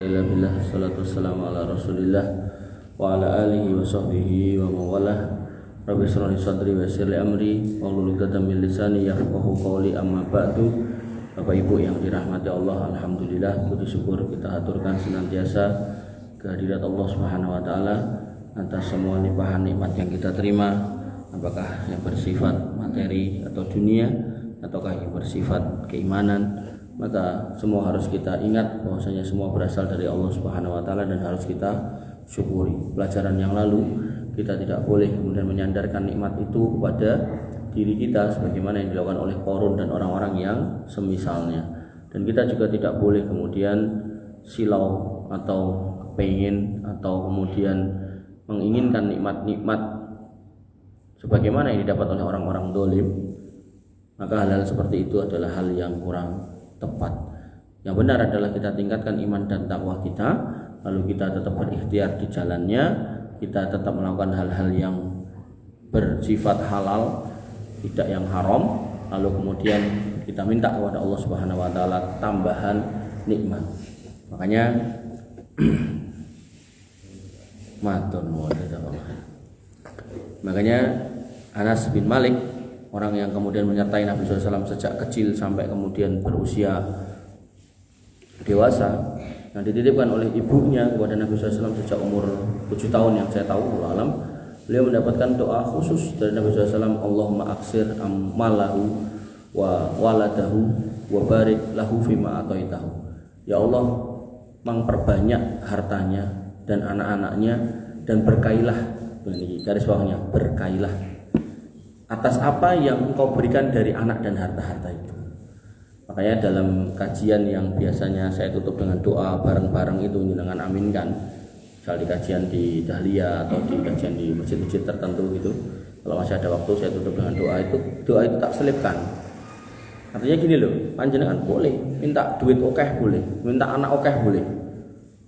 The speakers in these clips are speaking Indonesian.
Alhamdulillah, salatu wassalamu ala rasulillah wa ala alihi wa sahbihi wa mawalah. Rabbi shrah li sadri wa yassir li amri wahlul 'uqdatam min lisani yafqahu qawli. Amma ba'du. Bapak Ibu yang dirahmati Allah, alhamdulillah, puji syukur kita aturkan senantiasa kehadirat Allah Subhanahu wa taala atas semua limpahan nikmat yang kita terima, apakah yang bersifat materi atau dunia ataukah yang bersifat keimanan. Maka semua harus kita ingat bahwasanya semua berasal dari Allah Subhanahu wa taala dan harus kita syukuri. Pelajaran yang lalu kita tidak boleh kemudian menyandarkan nikmat itu kepada diri kita sebagaimana yang dilakukan oleh Qarun dan orang-orang yang semisalnya. Dan kita juga tidak boleh kemudian silau atau pengen atau kemudian menginginkan nikmat-nikmat sebagaimana yang didapat oleh orang-orang zalim. Maka hal-hal seperti itu adalah hal yang kurang tepat. Yang benar adalah kita tingkatkan iman dan takwa kita, lalu kita tetap berikhtiar di jalannya, kita tetap melakukan hal-hal yang bersifat halal, tidak yang haram, lalu kemudian kita minta kepada Allah Subhanahu wa taala tambahan nikmat. Makanya Makanya Anas bin Malik, orang yang kemudian menyertai Nabi SAW sejak kecil sampai kemudian berusia dewasa, yang dititipkan oleh ibunya kepada Nabi SAW sejak umur 7 tahun yang saya tahu, alam, beliau mendapatkan doa khusus dari Nabi SAW, Allahumma aksir ammalahu wa waladahu wa barik lahu fima ataitahu. Ya Allah, memperbanyak hartanya dan anak-anaknya dan berkailah, ini garis bawahnya, berkailah atas apa yang engkau berikan dari anak dan harta-harta itu. Makanya dalam kajian yang biasanya saya tutup dengan doa bareng-bareng itu dengan aminkan, misal di kajian di Dahlia atau di kajian di masjid-masjid tertentu gitu, kalau masih ada waktu saya tutup dengan doa itu tak selipkan. Artinya gini loh, panjenengan boleh minta duit okeh boleh, minta anak okeh boleh.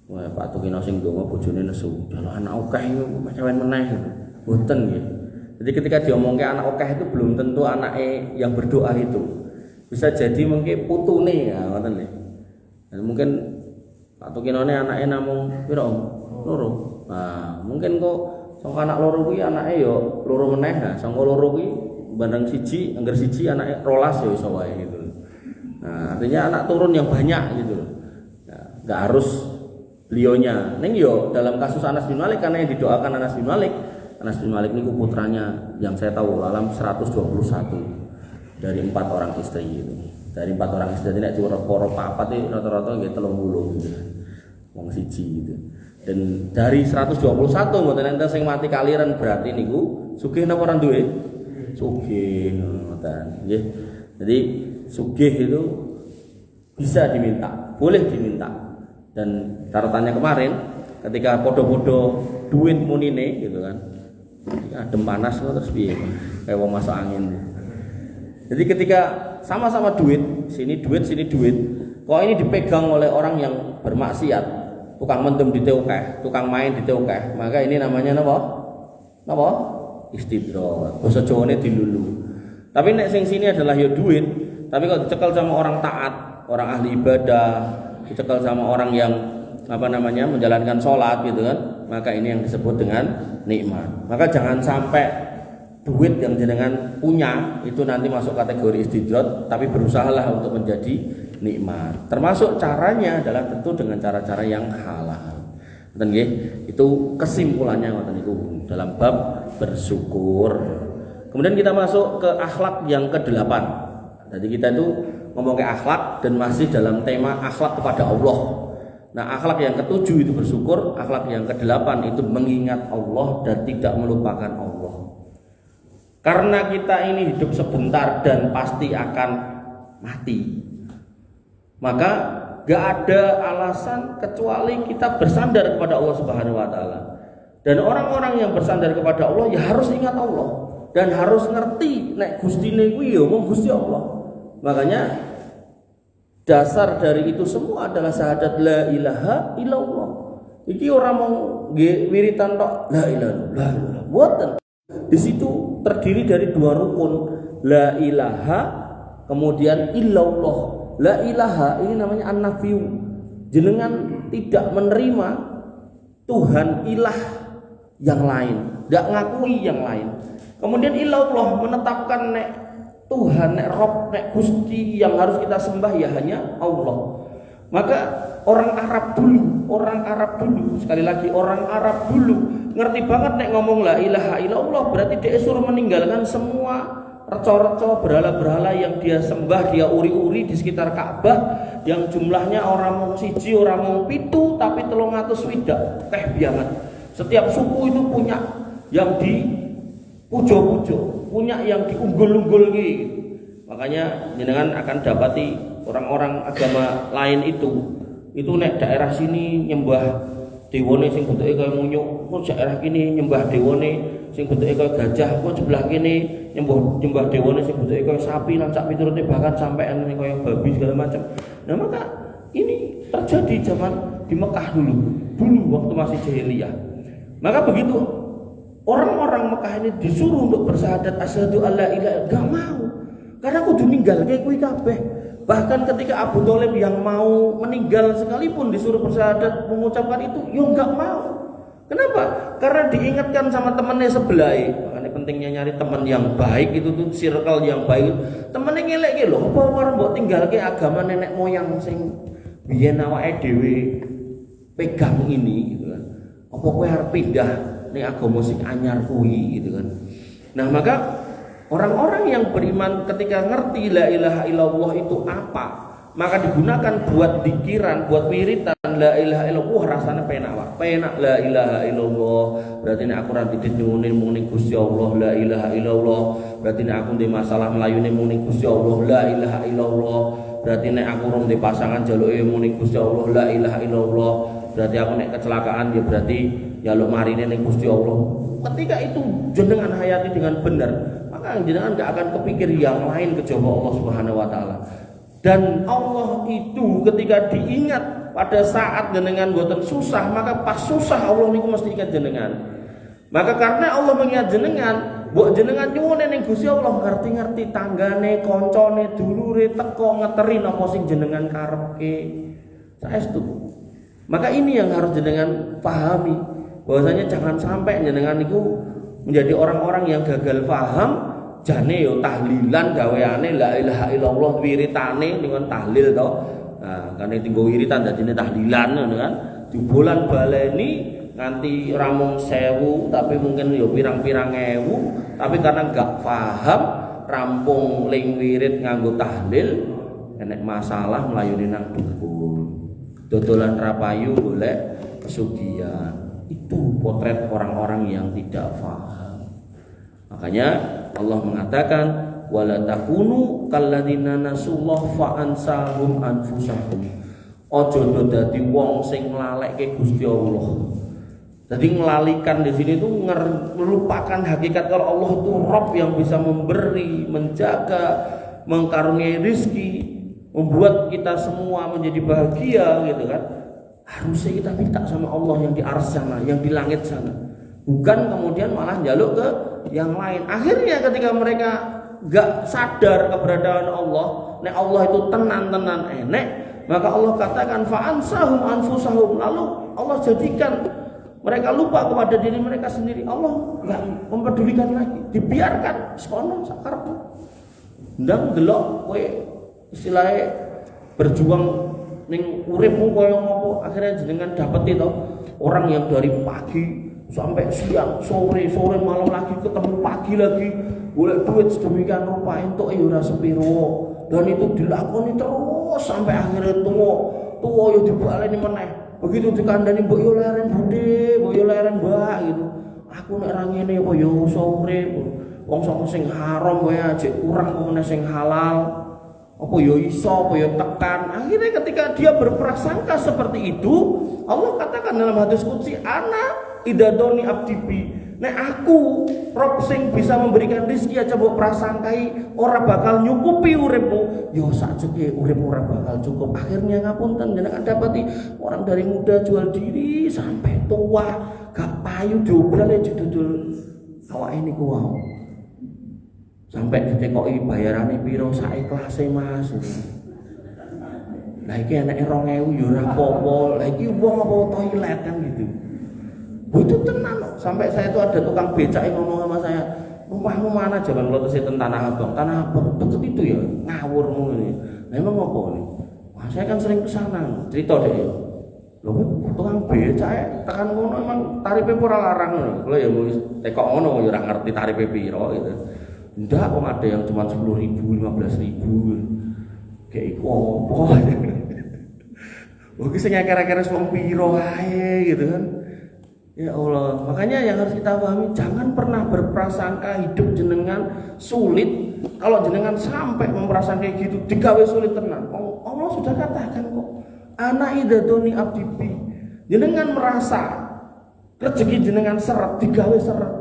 Wah, Pak Tukino sing donga bojone nesu, kalau anak okeh itu macam meneh gitu. Boten gitu. Jadi ketika diomongkan anak okeh itu belum tentu anaknya yang berdoa itu. Bisa jadi mungkin putune ya, ngoten nggih. Dan mungkin Pak Tukinone anaknya namung pira? Loro. Nah, mungkin kok saka anak loro kuwi anake ya loro meneh. Nah, saka loro kuwi bandang siji, angger siji anake 12 ya iso wae gitu. Nah, artinya anak turun yang banyak gitu. Nah, enggak harus beliaunya. Ning yo dalam kasus Anas bin Malik, karena yang didoakan Anas bin Malik niku putranya yang saya tahu alam 121 dari 4 orang istri itu. Dari 4 orang istri nek diworo papat iki rata-rata nggih 30 gitu. Wong siji gitu. Dan dari 121 mboten enten sing mati kaliran, berarti niku sugih napa ora duwe? Sugih ngoten nggih. Jadi sugih itu bisa diminta, boleh diminta. Dan catatannya kemarin ketika podo-podo duit munine gitu kan, adem panas terus piye kayak wong masuk angin. Jadi ketika sama-sama duit, sini duit, kok ini dipegang oleh orang yang bermaksiat, tukang mendem di teukeh, tukang main di teukeh, maka ini namanya napa? Istidroj. Basa Jawane dilulu. Tapi nek sing sini adalah ya duit, tapi kalau dicekel sama orang taat, orang ahli ibadah, dicekel sama orang yang menjalankan sholat gitu kan, maka ini yang disebut dengan nikmat. Maka jangan sampai duit yang jenengan punya itu nanti masuk kategori istidroj, tapi berusahalah untuk menjadi nikmat. Termasuk caranya adalah tentu dengan cara-cara yang halal. Ngoten nggih, itu kesimpulannya ngoten niku dalam bab bersyukur. Kemudian kita masuk ke akhlak yang ke-8. Jadi kita itu ngomong ke akhlak dan masih dalam tema akhlak kepada Allah. Nah, akhlak yang ke-7 itu bersyukur, akhlak yang ke-8 itu mengingat Allah dan tidak melupakan Allah. Karena kita ini hidup sebentar dan pasti akan mati, maka gak ada alasan kecuali kita bersandar kepada Allah Subhanahu wa taala. Dan orang-orang yang bersandar kepada Allah ya harus ingat Allah dan harus ngerti nek gustine kuwi ya mung Gusti Allah. Makanya dasar dari itu semua adalah syahadat la ilaha illallah. Iki ora mung nggih wiritan tok la ilaha illallah. Mboten. Di situ terdiri dari 2 rukun, la ilaha kemudian illallah. La ilaha ini namanya an-nafyu. Jenengan tidak menerima Tuhan ilah yang lain, tidak ngakui yang lain. Kemudian ilallah menetapkan nek Tuhan, nek Rob, nek Gusti yang harus kita sembah ya hanya Allah. Maka orang Arab dulu, sekali lagi orang Arab dulu ngerti banget nek ngomong la ilaha illallah berarti dia suruh meninggalkan semua reco-reco berhala-berhala yang dia sembah, dia uri-uri di sekitar Ka'bah yang jumlahnya orang mau siji, orang mau pitu tapi 300 teh biangan. Setiap suku itu punya yang di pujo-pujo, punya yang diunggul-unggul gitu. Makanya jenengan akan dapati orang-orang agama lain itu nek daerah sini nyembah dewane sing bentuke kaya munyuk, kok daerah kini nyembah dewane sing bentuke kaya gajah, kok sebelah kini nyembah dewane sing bentuke kaya sapi, lancak piturute bahkan sampai ene kaya babi segala macam. Nah, maka ini terjadi zaman di Mekah dulu waktu masih jahiliyah. Maka begitu orang-orang Mekah ini disuruh untuk bersyahadat asyhadu alla ilaha illallah, enggak mau. Karena kudu ninggalke kuwi kabeh. Bahkan ketika Abu Thalib yang mau meninggal sekalipun disuruh bersyahadat mengucapkan itu, ya enggak mau. Kenapa? Karena diingatkan sama temannya sebelah. Makanya pentingnya nyari teman yang baik itu tuh, circle yang baik. Temennya ngelek lho, apa orang mbok tinggalke agama nenek moyang sing biyen awake dhewe pegang ini gitu kan. Apa kowe arep pindah ning agama sing anyar kuwi gitu kan. Nah, maka orang-orang yang beriman ketika ngerti la ilaha illallah itu apa, maka digunakan buat dikiran, buat wiritan la ilaha illallah. Rasanya penak, Pak. Penak la ilaha illallah. Berarti nek aku ra ditnyune mung ning Gusti Allah la ilaha illallah. Berarti nek aku ndek masalah mlayune mung ning Gusti Allah la ilaha illallah. Berarti nek aku rong ndek pasangan jaluke mung ning Gusti Allah la ilaha illallah. Berarti aku nek kecelakaan ya berarti jaluk marine ning Gusti Allah. Ketika itu jenengan hayati dengan benar, maka jenengan gak akan kepikir yang lain kejaba Allah Subhanahu wa taala. Dan Allah itu ketika diingat pada saat jenengan boten susah, maka pas susah Allah niku mesti ingat jenengan. Maka karena Allah mengingat jenengan, mbok jenengan nyuwun ning Gusti Allah ngerti-ngerti tanggane, koncone, dulure teko ngeteri napa sing jenengan karepke. Saestu. Maka ini yang harus jenengan pahami, bahwasanya jangan sampai jenengan niku menjadi orang-orang yang gagal paham. Jane yo tahlilan gaweane la ilaha illallah wiritane dengan tahlil to. Nah, kan tinggo wiritan dadine tahlilan ngono kan. Dibolan baleni nganti ramung 1000 tapi mungkin yo pirang-pirang ewu, tapi karena enggak paham rampung ling wirid nganggo tahlil enek masalah melayuni nang dukun. Dodolan rapayu golek pesugihan. Itu potret orang-orang yang tidak paham. Makanya Allah mengatakan wala takunu kalladzina nasullah fa ansahum anfusahum. Aja dadi wong sing nglalekke Gusti Allah. Jadi ngelalikan di sini itu melupakan hakikat kalau Allah itu Rabb yang bisa memberi, menjaga, mengkaruniai rezeki, membuat kita semua menjadi bahagia gitu kan. Harusnya kita minta sama Allah yang di arsy sana, yang di langit sana. Bukan kemudian malah jaluk ke yang lain. Akhirnya ketika mereka gak sadar keberadaan Allah, nek Allah itu tenan-tenan enek, maka Allah katakan fa'ansahum anfusahum. Lalu Allah jadikan mereka lupa kepada diri mereka sendiri. Allah gak mempedulikan lagi, dibiarkan sekono sakarep. Ndang delok kowe istilahnya berjuang ning uripmu kaya ngopo, akhirnya jenengan dapet itu orang yang dari pagi sampai siang, sore malam lagi ketemu pagi lagi, golek duit sedemikian rupa entuk ya ora sepiro. Dan itu dilakoni terus sampai akhirnya tuwa yo dibaleni meneh. Begitu dikandani mbok yo leren Bude, mbok yo leren Mbak gitu. Aku nek ra ngene apa yo sore. Wong sapa sing haram wae aja kurang meneh sing halal. Apa yo iso, apa yo tekan. Akhirnya ketika dia berprasangka seperti itu, Allah katakan dalam hadis qudsi, ana idadoni abdibi. Nek aku Rob sing bisa memberikan rezeki aja mbok prasangkai ora bakal nyukupi uripmu, yo sakjeke uripmu ora bakal cukup. Akhirnya ngapunten jenengan dapati orang dari muda jual diri sampai tua gak payu diobrale didudul awake niku wae. Sampai ditekoki bayarane piro sak ikhlase Mas. Lah iki enake 2000 ya ora apa-apa. Lah iki wong apa toilet kan gitu. Itu tenan loh. Sampai saya itu ada tukang becak yang ngomong sama saya, rumahmu mana Jalan Lotus itu Tanah Abang. Tanah Abang deket itu ya, ngawurmu ini. Nah, emang apa nih? Wah, saya kan sering kesana. Cerita deh ya. Loh, tukang becak ya, tekan ngono emang tarifnya ora larang loh. Kalau ya mau tekok ngono ya ora ngerti tarifnya piro gitu. Ndak kok ada yang cuma 10.000, 15.000. Kayak iku apa? Oke, sing kira-kira wong piro ae gitu kan. Ya Allah, makanya yang harus kita pahami, jangan pernah berprasangka hidup jenengan sulit. Kalau jenengan sampai memperasangka kayak gitu, digawe sulit tenan. Allah sudah katakan kok, ana idadoni abdibi. Jenengan merasa rezeki jenengan seret, digawe seret.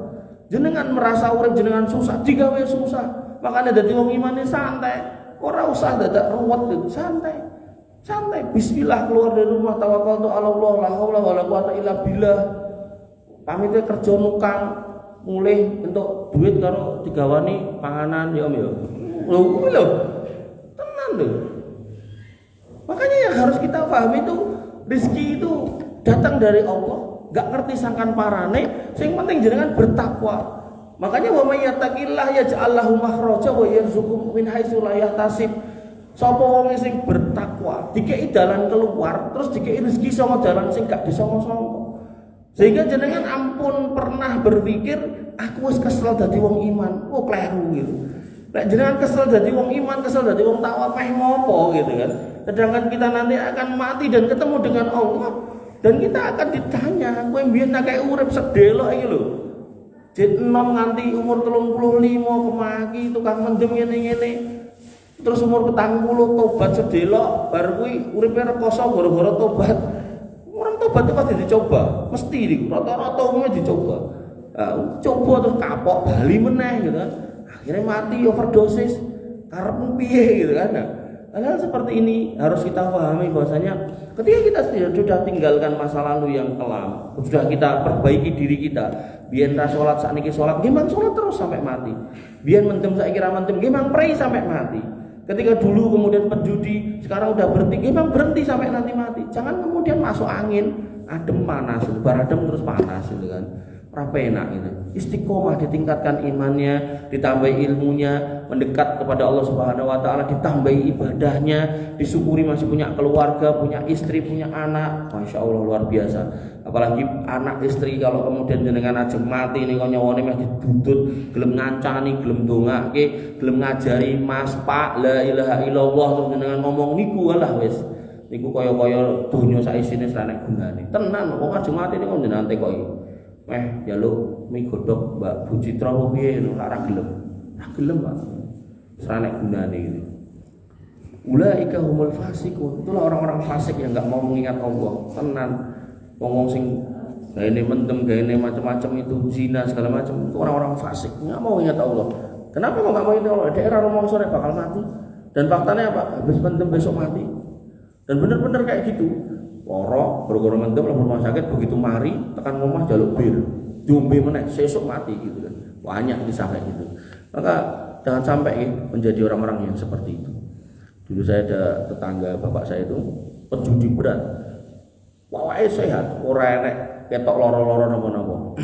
Jenengan merasa urip jenengan susah, digawe susah. Makanya dadi wong imane santai, ora usah dadak ruwet gitu, santai. Santai, bismillah keluar dari rumah, tawakkaltu ala Allah, la haula wala quwata illa billah. Pamitnya kerja nukang mulih untuk duit karo digawani panganan ya Om ya. Lho, tenan lho. Makanya yang harus kita pahami itu rezeki itu datang dari Allah, enggak ngerti sangkan parane, sing penting jenengan bertakwa. Makanya wa may yattaqillah yaj'al lahu makhraja wa yarzuqhu min haitsu la yahtasib. Sapa wong sing bertakwa, dikei dalan keluar, terus dikei rezeki saka dalan sing gak disangka-sangka. Sehingga jenengan ampun pernah berpikir aku wis kesel dadi wong iman. Oh, kleru gitu. Nek jenengan kesel dadi wong iman, kesel dadi wong takwa meh ngopo gitu kan. Sedangkan kita nanti akan mati dan ketemu dengan Allah dan kita akan ditanya, kowe mbiyen akeh urip sedelok iki lho. Jet enom nganti umur 35 kemaki tukang mendem ngene-ngene. Terus umur 40 tobat sedelok, bar kuwi uripe rekoso gara-gara tobat. Orang tobat itu pasti dicoba, mesti nih. Rata-rata umumnya dicoba. Coba terus kapok, bali meneh gitu kan. Akhirnya mati overdosis, karep piye gitu kan. Nah, hal-hal seperti ini harus kita pahami bahwasanya ketika kita sudah tinggalkan masa lalu yang kelam, sudah kita perbaiki diri kita. Biyen ra salat sakniki salat, nggih mang salat terus sampai mati. Biyen mendem saiki ra mendem, nggih mang prei sampai mati. Ketika dulu kemudian penjudi, sekarang udah berhenti, memang berhenti sampai nanti mati. Jangan kemudian masuk angin, adem panas, adem terus panas gitu kan. Berapa enak gitu. Istiqomah, ditingkatkan imannya, ditambahi ilmunya, mendekat kepada Allah Subhanahu wa taala, ditambahi ibadahnya, disyukuri masih punya keluarga, punya istri, punya anak. Masya Allah luar biasa. Apalagi anak istri kalau kemudian jenengan ajeng mati nih kok nyawane meh didudut, gelem ngancani, gelem ndongake, gelem ngajari Mas Pak la ilaha illallah terus jenengan ngomong niku lah wis. Niku kaya-kaya donya sak isine ora nek gunane. Tenan kok ajeng mati niku jenengan tekok. Jaluk mie godhog Mbak Bu Citra apa piye ora gelem. Ora gelem, Pak. Ora nek gunane gitu. Ulaika humul fasiqun. Itulah orang-orang fasik yang enggak mau mengingat Allah. Tenan. Wong sing gaene mendem, gaene macam-macam itu zina segala macam itu orang-orang fasik, enggak mau ingat Allah. Kenapa kok enggak mau ingat Allah? Daerah ngomong sore bakal mati. Dan faktanya apa? Habis mendem besok mati. Dan benar-benar kayak gitu. Loro, gara-gara mendem rumah sakit begitu mari tekan rumah jaluk bir. Diombe meneh sesuk mati gitu kan. Banyak kisah kayak gitu. Maka jangan sampai menjadi orang-orang yang seperti itu. Dulu saya ada tetangga bapak saya itu penjudi berat. Wae sehat, ora enek ketok loro-loro napa-napa.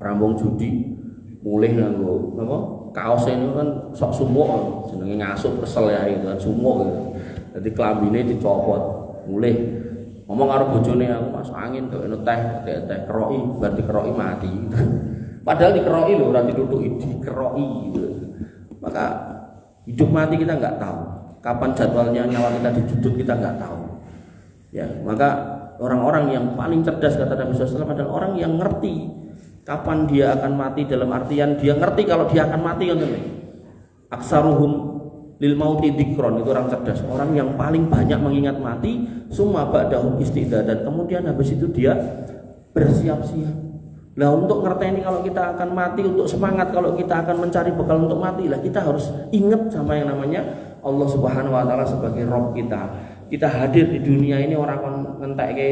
Rambung judi, mulih nganggo napa? Kaos ini kan sok sumuk, jenenge ngasuk kesel ya itu kan sumuk gitu. Jadi klambine dicopot, mulih. Ngomong karo bojone aku masuk angin kok teh keroki, bar dikeroki mati. Padahal dikeroki lho, ora ditutuki, dikeroki gitu. Maka hidup mati kita enggak tahu. Kapan jadwalnya nyawa kita dijudut kita enggak tahu. Ya, maka orang-orang yang paling cerdas kata Nabi SAW adalah orang yang ngerti kapan dia akan mati, dalam artian dia ngerti kalau dia akan mati kan. Aksaruhum lil mauti dzikron, itu orang cerdas, orang yang paling banyak mengingat mati, summa ba'dahum istidadan, kemudian habis itu dia bersiap-siap. Nah, untuk ngerti ini kalau kita akan mati, untuk semangat kalau kita akan mencari bekal untuk mati, lah kita harus ingat sama yang namanya Allah Subhanahu wa taala sebagai Rabb kita. Kita hadir di dunia ini orang kon ngentekke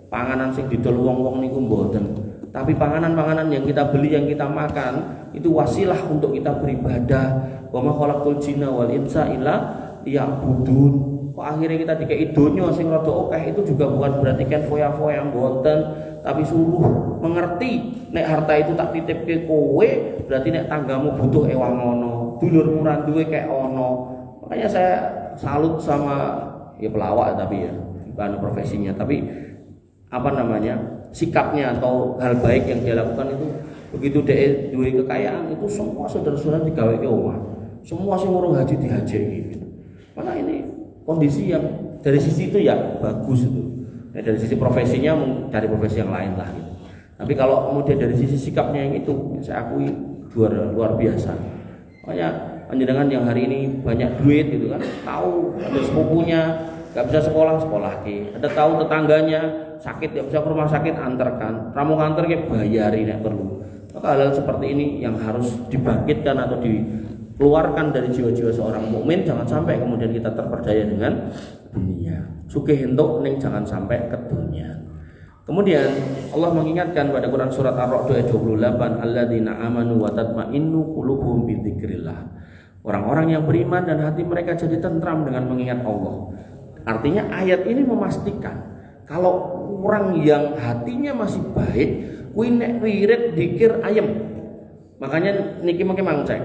panganan sing didol wong-wong niku mboten. Tapi panganan-panganan yang kita beli, yang kita makan itu wasilah untuk kita beribadah. Wa ma khalaqul jinna wal insa illa liya'budun. kok akhirnya kita dikei donya sing rada akeh, itu juga bukan berarti kan foya-foya mboten, tapi suruh mengerti nek harta itu tak titipke kowe, berarti nek tanggamu butuh ewang ono, dulurmu ra duwe kek ono. Makanya saya salut sama ya pelawak tapi ya bukan profesinya, tapi apa namanya sikapnya atau hal baik yang dia lakukan itu. Begitu dia duwe kekayaan itu semua saudara-saudara digawe ke omah, semua sing ngurung haji dihaji gitu. Maka ini kondisi yang dari sisi itu ya bagus itu. Nah, dari sisi profesinya cari profesi yang lain lah gitu. Tapi kalau kemudian dari sisi sikapnya yang itu saya akui luar biasa. Makanya panjenengan yang hari ini banyak duit gitu kan, tahu ada sepupunya nggak bisa sekolah ke, ada tahu tetangganya sakit nggak bisa ke rumah sakit antarkan, ramu nganter ke bayari nek perlu. Maka hal seperti ini yang harus dibangkitkan atau dikeluarkan dari jiwa-jiwa seorang mukmin. Jangan sampai kemudian kita terperdaya dengan dunia. Sugih entuk ning jangan sampai ke dunia. Kemudian Allah mengingatkan pada Quran surat Ar-Ra'd ayat 28, alladzina amanu wa tatma'innu qulubuhum bidzikrillah. Orang-orang yang beriman dan hati mereka jadi tentram dengan mengingat Allah. Artinya ayat ini memastikan kalau orang yang hatinya masih baik kuwi nek wirid dikir ayem. Makanya niki mengke mang cek.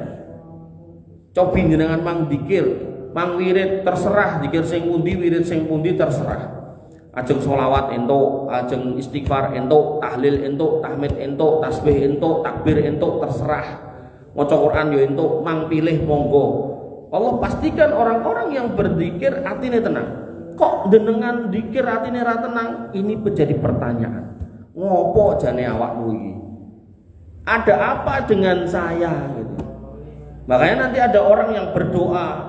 Cobi jenengan mang dikir, mang wirid terserah dikir sing pundi wirid sing pundi terserah. Ajeng sholawat entuk, ajeng istighfar entuk, tahlil entuk, tahmid entuk, tasbih entuk, takbir entuk terserah. Maca Quran yo entuk, mang pilih monggo. Allah pastikan orang-orang yang berzikir atine tenang. Kok jenengan dikir atine ra tenang? Ini menjadi pertanyaan. Ngopo jane awakmu iki? Ada apa dengan saya gitu. Makanya nanti ada orang yang berdoa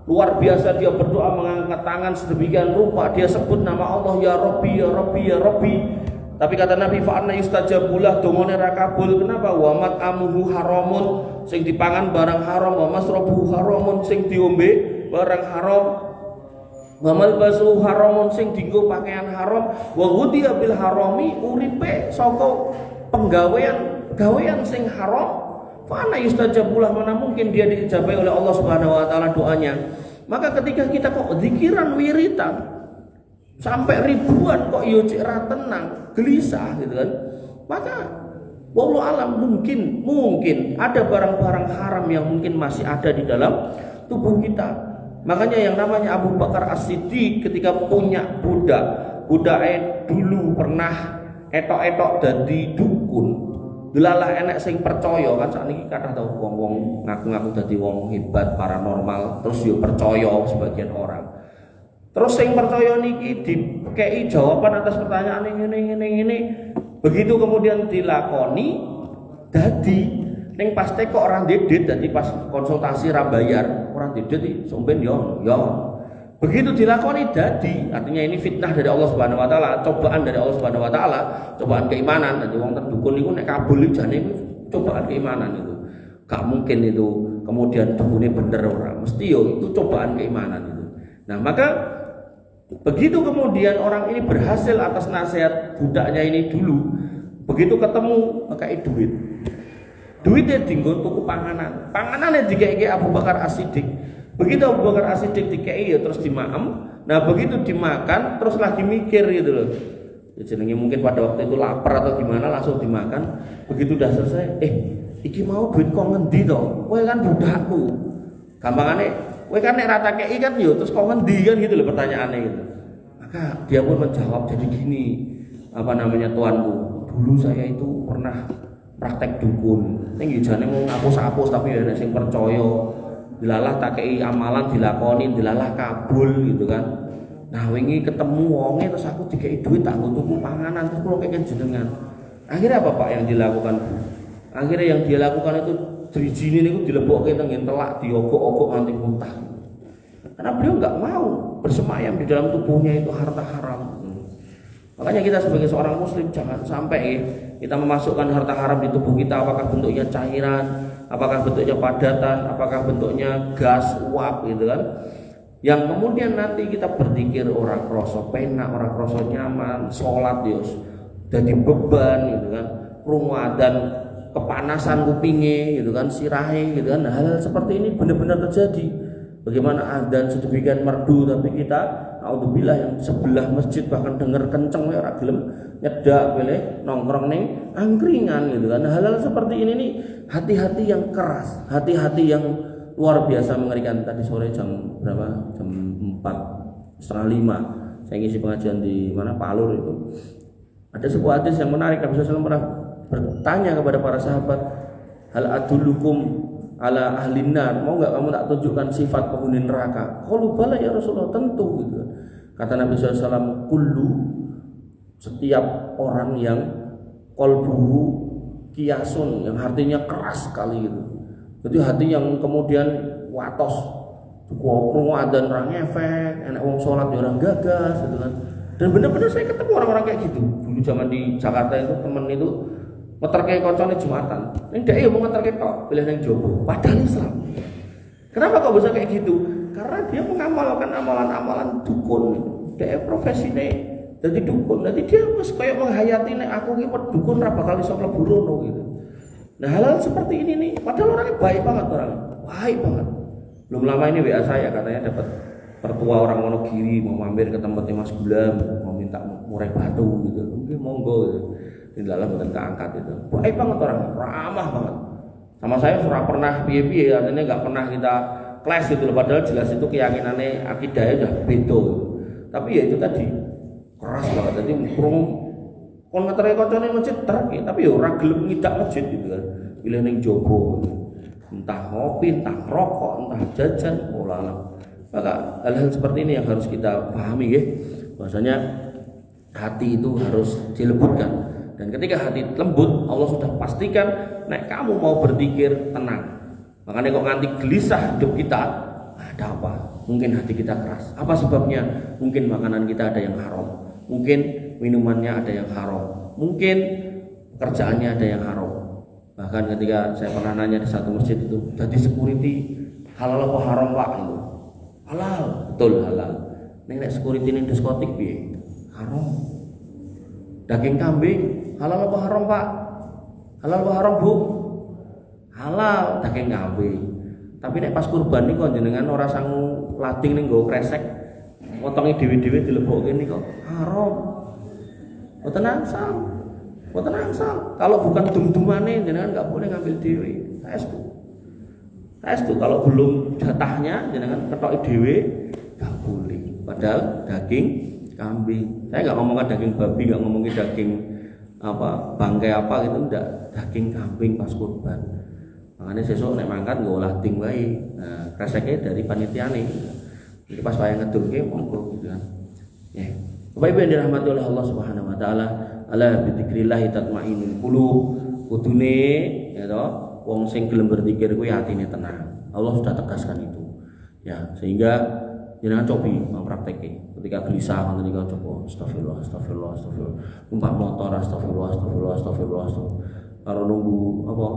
luar biasa, dia berdoa mengangkat tangan sedemikian rupa, dia sebut nama Allah ya Rabbi ya Rabbi ya Rabbi. Tapi kata Nabi fa anna yustajabulah dongane ra kabul. Kenapa? Wa mat amuhu haramun, sing dipangan barang haram, wa masrabuhu haramun, sing diombe barang haram. Wa malbasu haramun, sing dienggo pakaian haram, wa ghudiya bil harami, uripe saka gawean sing haram. Fa ana yustajabulah, mana mungkin dia diijabahi oleh Allah Subhanahu wa taala doanya. Maka ketika kita kok zikiran wiritan sampai ribuan kok yo cek ra tenang, gelisah gitu kan. Maka wallahu alam mungkin ada barang-barang haram yang mungkin masih ada di dalam tubuh kita. Makanya yang namanya Abu Bakar As-Siddiq ketika punya budak dulu pernah etok-etok dadi dukun. Delalah enek sing percaya kan sakniki kathah tau wong-wong ngaku-ngaku dadi wong hebat paranormal terus yo percaya sebagian orang. Terus sing percaya niki dikei jawaban atas pertanyaan ngene. Begitu kemudian dilakoni dadi ning pas kok ora dedet, dadi pas konsultasi ra bayar, ora dedet somben yo. Begitu dilakoni dadi, artinya ini fitnah dari Allah Subhanahu wa taala, cobaan dari Allah Subhanahu wa taala, cobaan keimanan. Dadi wong terdukun niku nek kabul jane iku cobaan keimanan itu. Gak mungkin itu kemudian dukune bener ora, mesti yo itu cobaan keimanan itu. Nah, maka begitu kemudian orang ini berhasil atas nasihat budaknya ini dulu, begitu ketemu pakai duit. Duitnya dienggo tuku panganan. Panganane dikei Abu Bakar As-Siddiq. Begitu Abu Bakar As-Siddiq dikei ya terus dimaem. Nah begitu dimakan terus lagi mikir gitu loh. Ya jenenge mungkin pada waktu itu lapar atau gimana langsung dimakan. Begitu udah selesai, iki mau duit kok ngendi to? Kowe kan budakku. Gampangane, kowe kan nek ra tak kei kan yo terus kok ngendi kan gitu loh pertanyaannya gitu. Maka dia pun menjawab jadi gini, apa namanya tuanku, dulu saya itu pernah praktek dukun. Ning jane mau ngapus-apus tapi ya sing percaya. Dilalah tak kei amalan dilakoni, dilalah kabul gitu kan. Nah wingi ketemu wonge terus aku dikei duit tak nggo tuku panganan terus kula kek jenengan. Akhirnya apa Pak yang dilakukan? Akhirnya yang dia lakukan itu drijine niku dilebokke teng telak diogok-ogok nganti muntah. Karena beliau enggak mau bersemayam di dalam tubuhnya itu harta haram. Makanya kita sebagai seorang muslim jangan sampai kita memasukkan harta haram di tubuh kita, apakah bentuknya cairan, apakah bentuknya padatan, apakah bentuknya gas, uap gitu kan. Yang kemudian nanti kita berzikir orang kroso penak, orang kroso nyaman, sholat Dios jadi beban gitu kan, rumah dan kepanasan kupinge gitu kan, sirahe gitu kan. Hal seperti ini benar-benar terjadi. Bagaimana adzan sedemikian merdu tapi kita naudzubillah yang sebelah masjid bahkan dengar kenceng ya ora gelem nyedak pilih nongkrong ning angkringan gitu kan. Hal-hal seperti ini nih hati-hati yang keras, hati-hati yang luar biasa mengerikan. Tadi sore jam berapa? Jam 4:30 saya ngisi pengajian di mana Palur itu. Ada sebuah hadis yang menarik. Nabi SAW pernah bertanya kepada para sahabat, hal adullukum ala ahlin nar, mau nggak kamu tak tunjukkan sifat penghuni neraka? Qalu bala ya Rasulullah, tentu gitu. Kata Nabi SAW, kullu, setiap orang yang qalbuhu kiasun, yang hatinya keras sekali gitu. Jadi hati yang kemudian watos, cukup dan orang efek, enak wong sholat ya orang gagas gitu kan. Dan benar-benar saya ketemu orang-orang kayak gitu. Dulu zaman di Jakarta itu temen itu ngeterke koncone Jumatan. Ning dhek yo mau ngeterke tok, pilih ning jowo. Padahal Islam. Kenapa kok bisa kayak gitu? Karena dia mengamalkan amalan-amalan dukun. Dhek profesine dadi dukun. Dadi dia wis koyo menghayati nek aku ki dukun ra bakal iso mlebu rono gitu. Nah, hal-hal seperti ini nih, padahal orangnya baik banget orangnya. Baik banget. Belum lama ini WA saya katanya dapat pertua orang Wonogiri mau mampir ke tempatnya Mas Gulam, mau minta murai batu gitu. Mungkin monggo gitu. Di dalam bukan keangkat itu. Baik banget orang, ramah banget. Sama saya surah pernah piye-piye, artinya nggak pernah kita kelas gitu loh. Padahal jelas itu keyakinannya akidahnya udah beda. Tapi ya itu tadi keras banget. Jadi kurung kon ngetere koncone masjid terke, tapi ya ora gelem ngidak masjid gitu kan. Pilih ning jowo. Entah ngopi, entah rokok, entah jajan, olah. Maka hal-hal seperti ini yang harus kita pahami ya. Bahwasanya hati itu harus dilembutkan. Dan ketika hati lembut, Allah sudah pastikan, nek kamu mau berzikir tenang. Makanya kok nganti gelisah hidup kita, ada apa? Mungkin hati kita keras. Apa sebabnya? Mungkin makanan kita ada yang haram, mungkin minumannya ada yang haram, mungkin pekerjaannya ada yang haram. Bahkan ketika saya pernah nanya di satu masjid itu, jadi security halal apa haram Pak? Itu halal, betul halal. Nek security ning diskotik piye? Haram. Daging kambing halal apa haram Pak? Halal apa haram Bu? Halal daging kambing. Tapi nek pas kurban niku jenengan ora sangu lading ning nggo kresek, motonge dhewe-dhewe dilebokke niku haram. Mboten angsal. Mboten angsal. Kalau bukan dum-dumane jenengan enggak boleh ngambil dhewe. Saestu kalau belum jatahnya jenengan ketoki dhewe enggak boleh. Padahal daging kambing. Saya nggak ngomongin daging babi, nggak ngomongin daging apa bangkai apa gitu, enggak, daging kambing pas kurban. Makanya sesuk nek mangkat nggo lading wae. Nah, kreseknya dari panitiane. Jadi pas wae ngedulke monggo gitu kan. Ya. Bapak Ibu yang dirahmati oleh Allah Subhanahu wa taala, ala bi dzikrillah tatmainnul qulub. Kudune ya toh, wong sing gelem berzikir kuwi atine tenang. Allah sudah tegaskan itu. Ya, sehingga jangan cobi mempraktekin. Ketika gelisah nanti kau coba astagfirullah. Numpak motor astagfirullah. Kalau nunggu apa?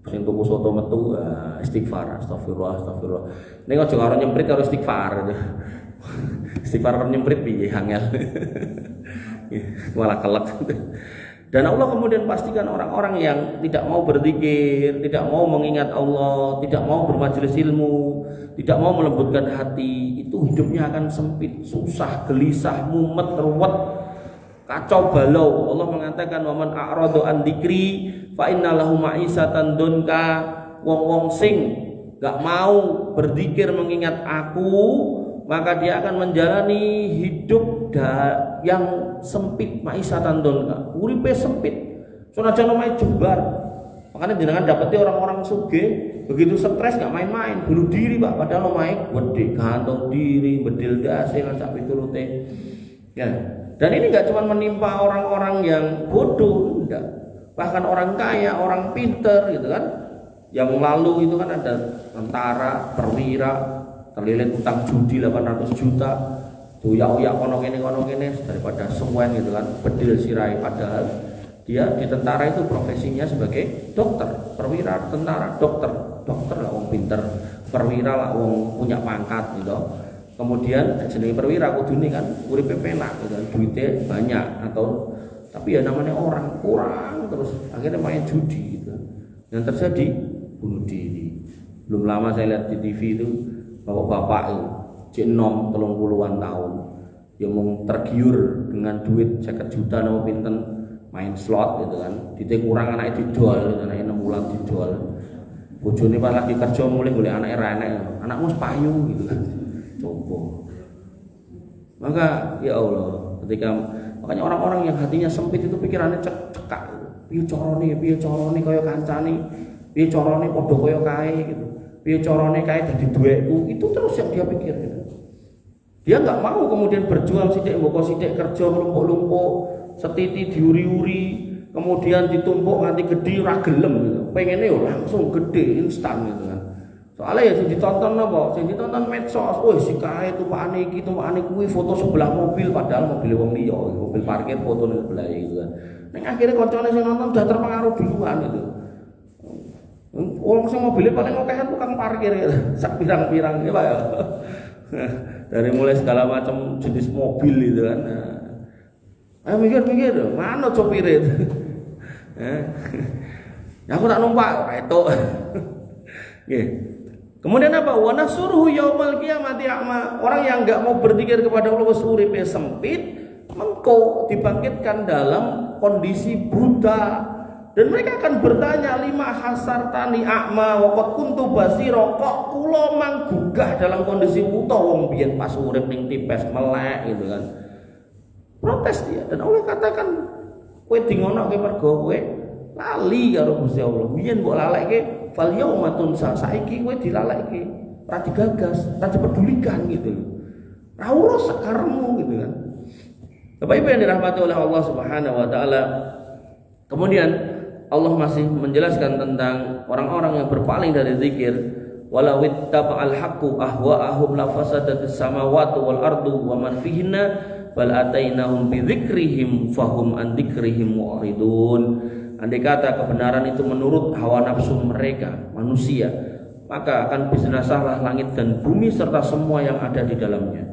Sing tuku soto metu istighfar astagfirullah. Ning aja karo nyemprit karo istighfar. Istighfar karo nyemprit piye angel. Malah kelek. Dan Allah kemudian pastikan orang-orang yang tidak mau berzikir, tidak mau mengingat Allah, tidak mau bermajelis ilmu, tidak mau melembutkan hati, itu hidupnya akan sempit, susah, gelisah, mumet, ruwet, kacau balau. Allah mengatakan waman a'radu an dzikri fa innalahu ma'isatan dunka. Wong-wong sing gak mau berzikir mengingat aku, maka dia akan menjalani hidup yang sempit, ma'isatan dunka. Uripe sempit. Sonajan omahe jembar. Makanya jenengan dapeti orang-orang sugih begitu stres gak main-main, bunuh diri Pak, padahal omahe gede, gantung diri, bedil dase lan sak piturute. Ya. Dan ini enggak cuma menimpa orang-orang yang bodoh, enggak. Bahkan orang kaya, orang pinter gitu kan. Yang lalu itu kan ada tentara, perwira, terlilit utang judi 800 juta. Uyak-uyak kono kene daripada semuen gitu kan, bedil sirai. Padahal dia di tentara itu profesinya sebagai dokter, perwira tentara, dokter lah wong pinter, perwira lah wong punya pangkat gitu. Kemudian jenenge perwira kudune kan uripe penak gitu kan, duitnya banyak atau tapi ya namanya orang kurang terus akhirnya main judi gitu. Yang terjadi bunuh diri. Belum lama saya lihat di TV itu bapak-bapak itu cek nom 30-an tahun yang mau tergiur dengan duit 50 juta nopo pinten main slot gitu kan, ditek kurang anaknya didol, anaknya 6 bulan didol, bojone pas lagi kerja mulai golek anaknya ra enek, anakmu payu gitu kan, coba. Maka ya Allah, makanya orang-orang yang hatinya sempit itu pikirannya cekak, piye carane kaya kancane, piye carane padha kaya kae gitu, piye carane kae dadi duweku, itu terus yang dia pikir gitu. Dia nggak mau kemudian berjuang sithik mboko sithik kerja lumpuk-lumpuk, setiti diuri-uri, kemudian ditumpuk nganti gede ora gelem gitu. Pengennya yo langsung gede instan gitu kan. Soalnya ya sing ditonton apa? Sing ditonton medsos. Oh, si kae tupane iki kuwi foto sebelah mobil padahal mobil wong liya, mobil parkir foto ning sebelah gitu kan. Ning akhire kancane sing nonton udah terpengaruh duluan gitu. Wong sing mobile paling akeh tukang parkir gitu. Sak pirang-pirang ya Pak ya. Dari mulai segala macam jenis mobil gitu kan. Ayo mikir mana sopire itu? Ya aku tak numpak retok. Nggih. Kemudian apa? Wa nasuruhu yaumal qiyamati a'ma. Orang yang enggak mau berzikir kepada Allah uripe sempit, mengko dibangkitkan dalam kondisi buta. Dan mereka akan bertanya, lima hasartani a'ma wa qad kuntu basira, kok kula manggugah dalam kondisi buta wong biyen pas urip ning tipes melek gitu kan. Protes dia, dan Allah katakan kowe dingonoke mergo kowe lali karo Gusti Allah. Biyen mbok lalekke fal yauma tunsa, saiki kowe dilalekke, ora digagas, ora dipedulikan gitu lho. Ra urus sakarmu gitu kan. Bapak Ibu yang dirahmati oleh Allah Subhanahu wa taala. Kemudian Allah masih menjelaskan tentang orang-orang yang berpaling dari zikir. Walau ittaba'al haqqu ahwa'ahum la fasadatis samawati wal ardu wa man fihinna bal atainahum bi dzikrihim fahum an dzikrihim mu'ridun. Andai kata kebenaran itu menurut hawa nafsu mereka manusia, maka akan binasahlah langit dan bumi serta semua yang ada di dalamnya.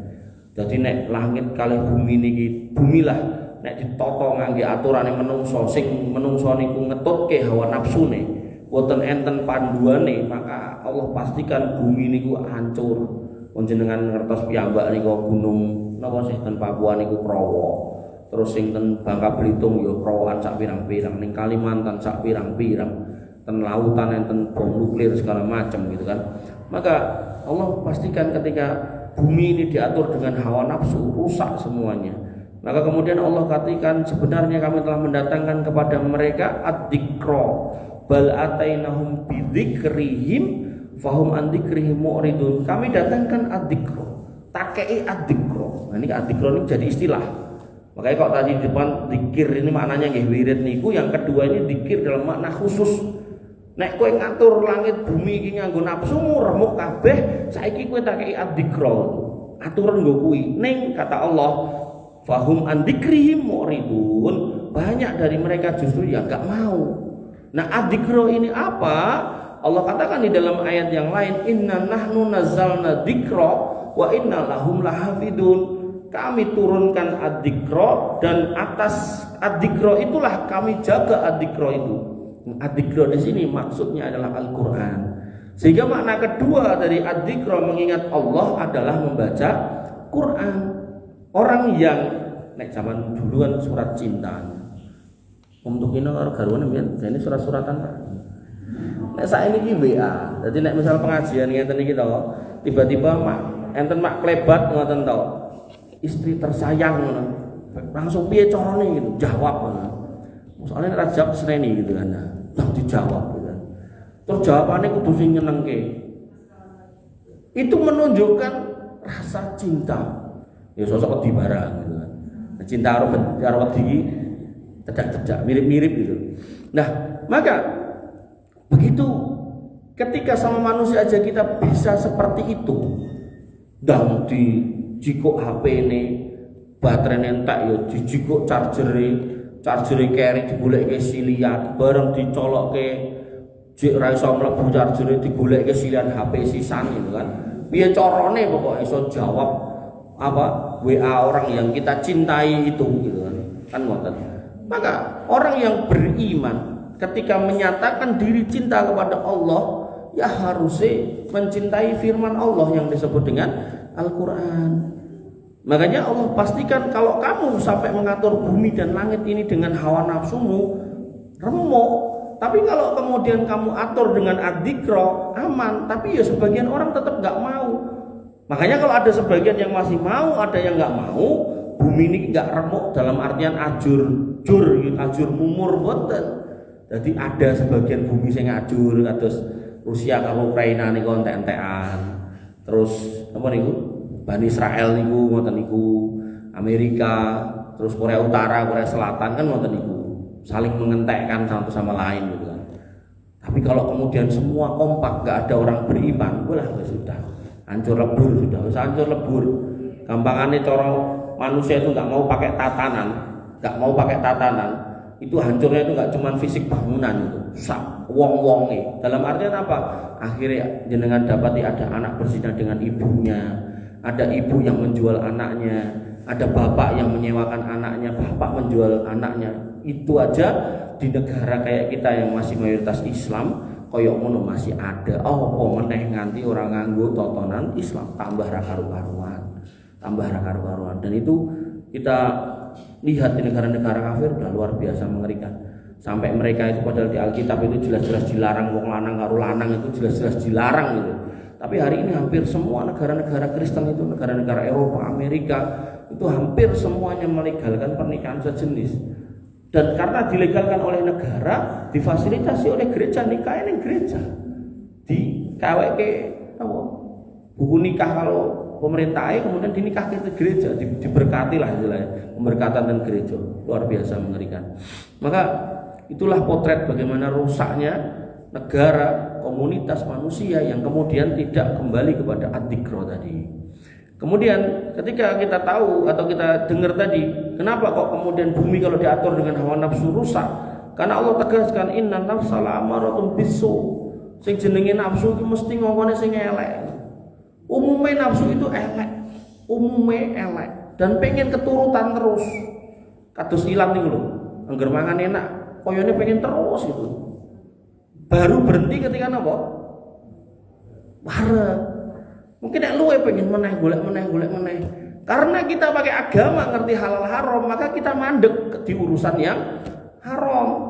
Jadi nek langit kalih bumi niki bumilah nek ditata ngangge aturane menungso, sing menungso niku ngetutke hawa nafsune, boten enten panduane, maka Allah pastikan bumi niku hancur. Panjenengan ngertos piyambak niku gunung napa sih ten Papua niku Prawa. Terus sing ten Bangka Belitung ya Prawaan sak pirang-pirang, ning Kalimantan sak pirang-pirang, ten lautan enten bom nuklir segala macam gitu kan. Maka Allah pastikan ketika bumi ini diatur dengan hawa nafsu, rusak semuanya. Maka kemudian Allah katakan sebenarnya kami telah mendatangkan kepada mereka ad-dzikra bal atainahum bidzikrihim fahum an dzikrihim mu'ridun. Kami datangkan ad-dzikra, takei ad-dzikra. Nah ini ad-dzikra ini jadi istilah. Makanya kalau tadi di depan zikir ini maknanya nggih wirid niku, yang kedua ini zikir dalam makna khusus. Nek kowe ngatur langit bumi iki nganggo nafsumu remuk kabeh, saiki kowe takei ad-dzikra. Aturan nggo kuwi. Ning kata Allah fahum an dzikrihim mu'ridun, banyak dari mereka justru ya enggak mau. Nah, adzikra ini apa? Allah katakan di dalam ayat yang lain, inna nahnu nazzalna dzikra wa inna lahum lahafidun. Kami turunkan adzikra dan atas adzikra itulah kami jaga adzikra itu. Adzikra di sini maksudnya adalah Al-Qur'an. Sehingga makna kedua dari adzikra mengingat Allah adalah membaca Quran. Orang yang nek zaman dulu kan surat cinta. Untuk ini orang garwane mbiyen jane surat-suratan Pak. Nek saiki iki WA. Dadi nek misal pengajian ngeten iki to, tiba-tiba enten mak klebat ngoten to. Istri tersayang ngono. Langsung piye carane gitu, jawab ngono. Soalnya nek jawab seneni gitu kan. Nah, dijawab gitu kan. Terus jawabannya kudu sing nyenengke. Itu menunjukkan rasa cinta. Ya sosok wedi barang gitu kan. Cinta karo wedi cedak-cedak mirip-mirip gitu. Nah, maka begitu ketika sama manusia aja kita bisa seperti itu. Dang di jikok HP ini baterai entek ya dijikok chargere keri digoleke silian bareng dicolokke jek ra iso mlebu chargere digoleke silian HP sisan gitu kan. Piye carane pokoknya iso jawab apa WA orang yang kita cintai itu gitu kan ngoten. Maka orang yang beriman ketika menyatakan diri cinta kepada Allah, ya harusnya mencintai firman Allah yang disebut dengan Al-Quran. Makanya Allah pastikan kalau kamu sampai mengatur bumi dan langit ini dengan hawa nafsumu, remuk. Tapi kalau kemudian kamu atur dengan adzikra, aman. Tapi ya sebagian orang tetap nggak mau. Makanya kalau ada sebagian yang masih mau, ada yang nggak mau, bumi ini nggak remuk dalam artian ajur mumur boten. Jadi ada sebagian bumi yang ajur, terus Rusia kalau Ukraina nih konten-kontenan, terus apa nih Bani Israel niku ngoten niku, Amerika, terus Korea Utara, Korea Selatan kan ngoten niku, saling mengentekkan satu sama lain gitu kan. Tapi kalau kemudian semua kompak, gak ada orang beriman, boleh sudah hancur lebur, sudah hancur lebur. Gampangannya cara manusia itu nggak mau pakai tatanan, itu hancurnya itu nggak cuma fisik bangunan itu, wong-wonge. Dalam artian apa? Akhirnya jenengan dapati ada anak berzina dengan ibunya. Ada ibu yang menjual anaknya, ada bapak yang menyewakan anaknya, bapak menjual anaknya. Itu aja di negara kayak kita yang masih mayoritas Islam, koyok mono masih ada. Oh, meneh nganti orang nganggo tontonan Islam, tambah karu-karuan. Dan itu kita lihat di negara-negara kafir udah luar biasa mengerikan. Sampai mereka itu padahal di Alkitab itu jelas-jelas dilarang wong lanang karo lanang, itu jelas-jelas dilarang gitu. Tapi hari ini hampir semua negara-negara Kristen itu, negara-negara Eropa, Amerika, itu hampir semuanya melegalkan pernikahan sejenis. Dan karena dilegalkan oleh negara, difasilitasi oleh gereja, nikah ini gereja. Di KWK buku nikah kalau pemerintahnya kemudian dinikah ke gereja, diberkati lah istilahnya, pemberkatan dan gereja. Luar biasa mengerikan. Maka itulah potret bagaimana rusaknya negara, komunitas manusia yang kemudian tidak kembali kepada adzikra tadi. Kemudian ketika kita tahu atau kita dengar tadi, kenapa kok kemudian bumi kalau diatur dengan hawa nafsu rusak? Karena Allah tegaskan inna nafsa la'amaratun bisu. Sing jenenge nafsu itu mesti ngomongnya sing elek. Umumnya nafsu itu elek, dan pengen keturutan terus. Kados ilang nih lho, angger mangan enak, koyone pengen terus gitu. Baru berhenti ketika apa? Wareg. Mungkin nek luwe pengen golek meneh. Karena kita pakai agama ngerti halal haram, maka kita mandek di urusan yang haram.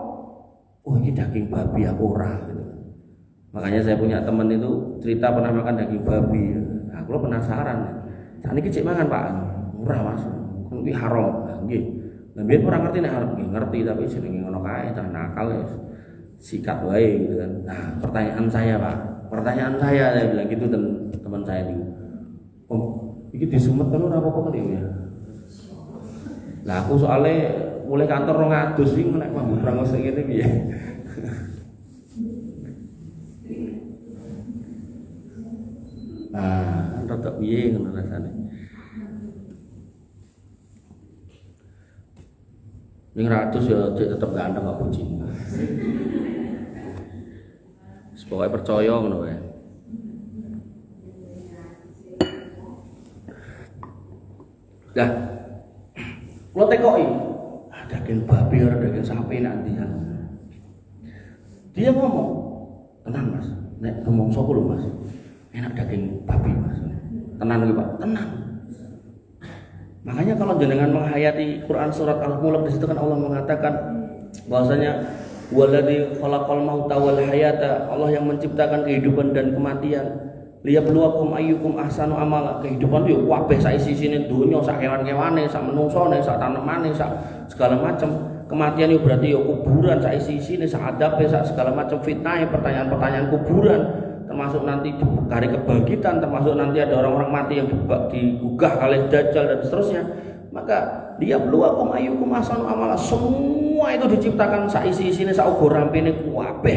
Oh, ini daging babi aku ora gitu. Makanya saya punya teman itu cerita pernah makan daging babi. Aku penasaran. Saniki cek mangan, Pak. Murah, Mas. Kuwi haram. Nggih. Lah biyen ora ngerti nek haram, ngerti tapi jenenge ngono kae, cah nakal ya. Sikat wae gitu kan. Nah, pertanyaan saya bilang gitu teman saya itu. Om, iki disumet kan ora apa-apa kali ya. Lah aku soalnya mulai kantor 200 iki nek mambu prangos ngene piye. Nah, rada piye ngono rasane. Ning 100 ya tetep ganteng kok bucin. Pokoknya percaya ngono wae. Dah. Kulo tekoki, daging babi ora daging sapi nanti ya. Dia ngomong, "Tenang, Mas. Nek ngomong sapa lho, Mas? Enak daging babi, Mas." Tenang iki, Pak. Tenang. Makanya kalau jenengan menghayati Quran surat Al-Mulk di situ kan Allah mengatakan bahwasanya waladzi khalaqal mauta wal hayata, Allah yang menciptakan kehidupan dan kematian. Liyabluwakum ayyukum ahsanu amala. Kehidupan itu kabeh sak isi-isine donya, sak kewan-kewane, sak menungsone, sak tanemane, sak segala macam. Kematian itu berarti ya kuburan, sak isi-isine, sak adabe, sak segala macam fitnah, pertanyaan-pertanyaan kuburan, termasuk nanti hari kebangkitan, termasuk nanti ada orang-orang mati yang digugah oleh Dajjal dan seterusnya. Maka dia bluwakum ayyukum ahsanu amala, semua itu diciptakan sak isi-isine, sak uga rampine kabeh